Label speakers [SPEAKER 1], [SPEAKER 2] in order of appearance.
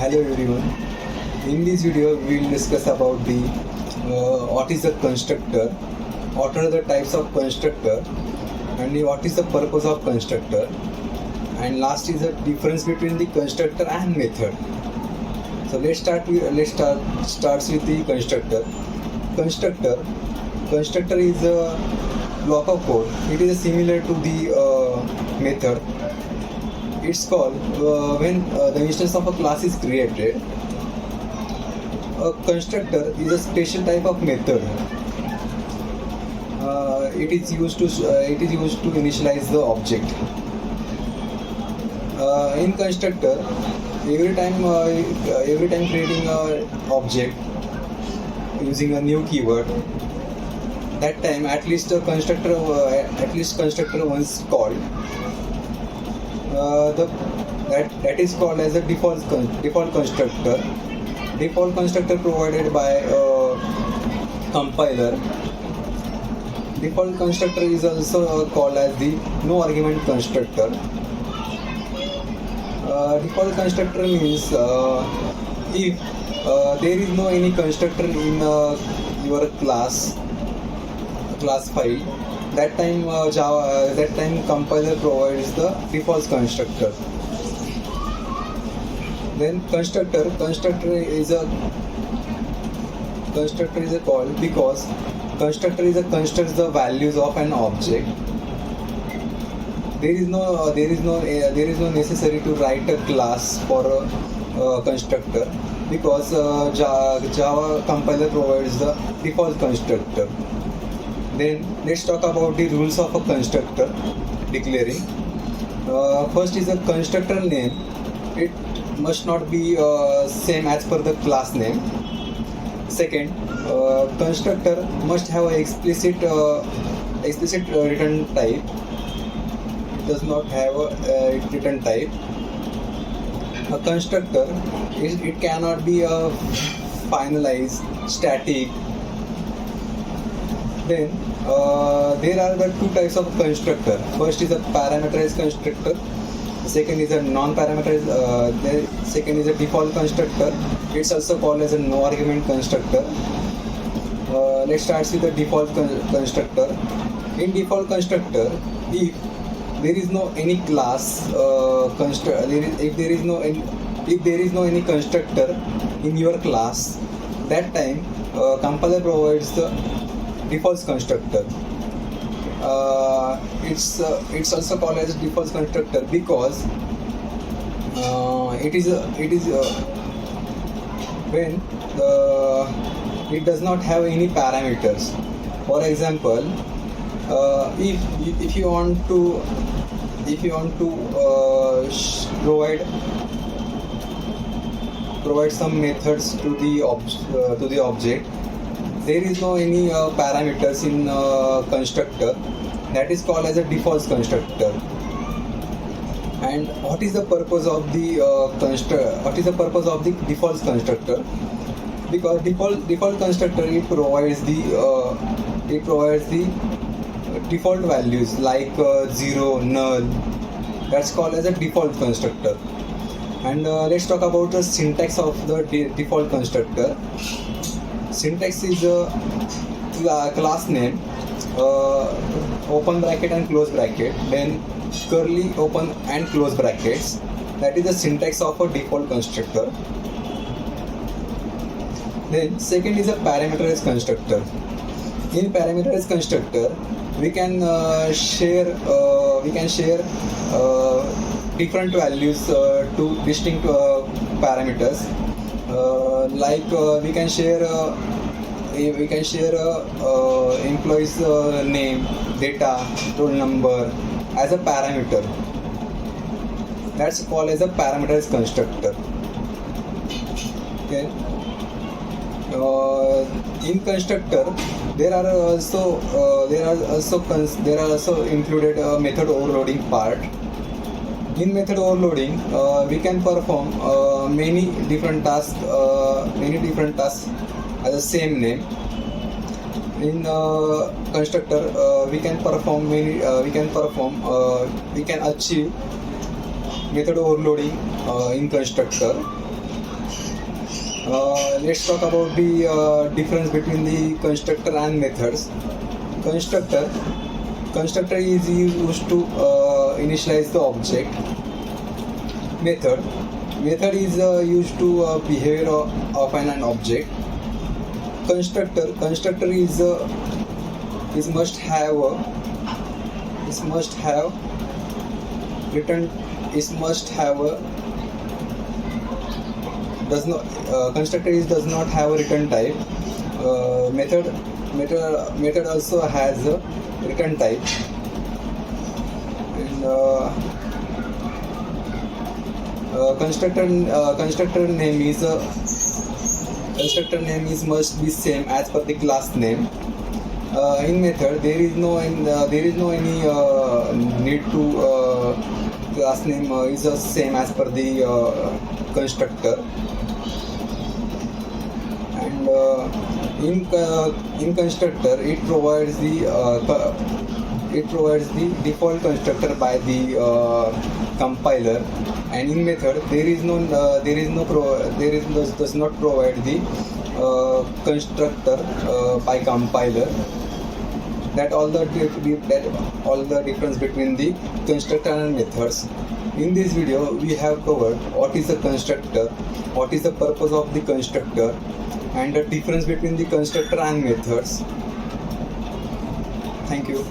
[SPEAKER 1] Hello everyone. In this video, we will discuss about the what is a constructor, what are the types of constructor, and what is the purpose of constructor, and last is the difference between the constructor and method. So let's start with the constructor. Constructor is a block of code. It is similar to the method. It's called when the instance of a class is created. A constructor is a special type of method. It is used to initialize the object. In constructor, every time creating an object using a new keyword, that time at least constructor once called. That is called as a default constructor. Default constructor provided by compiler. Default constructor is also called as the no argument constructor. Default constructor means if there is no any constructor in your class file, that time compiler provides the default constructor. Then constructor is a called because constructor is a constructs the values of an object. There is no necessary to write a class for a constructor because Java compiler provides the default constructor. Then let's talk about the rules of a constructor declaring. First is a constructor name. It must not be same as per the class name. Second, constructor must have an explicit return type. It does not have a return type. A constructor it cannot be finalized, static. Then there are the two types of constructor. First is a parameterized constructor. Second is a non-parameterized. The second is a default constructor. It's also called as a no argument constructor. Let's start with the default constructor. In default constructor, if there is no any class if there is no any constructor in your class, that time compiler provides the default constructor. It's also called as default constructor because it is when it does not have any parameters. For example, if you want to provide some methods to the object, there is no any parameters in constructor. That is called as a default constructor. And what is the purpose of the default constructor? Because default constructor it provides the default values like 0, null. That's called as a default constructor. And let's talk about the syntax of the default constructor. Syntax is a class name, open bracket and close bracket, then curly open and close brackets. That is the syntax of a default constructor. Then second is a parameterized constructor. In parameterized constructor, we can share different values to distinct parameters. Like we can share employee's name, data, roll number as a parameter. That's called as a parameterized constructor. Okay. In constructor, there are also included method overloading part. In method overloading, we can perform many different tasks as the same name. In constructor, we can achieve method overloading in constructor. Let's talk about the difference between the constructor and methods. Constructor is used to initialize the object. Method is used to behavior of an object. Constructor is must have return is must have a does not constructor is does not have a return type. Method also has a return type. And constructor name is must be same as per the class name. In method there is no any need to class name is the same as per the constructor. And in constructor it provides the default constructor by the compiler, and in method does not provide the constructor by compiler. That all the difference between the constructor and methods. In this video we have covered what is a constructor, what is the purpose of the constructor, and the difference between the constructor and methods. Thank you.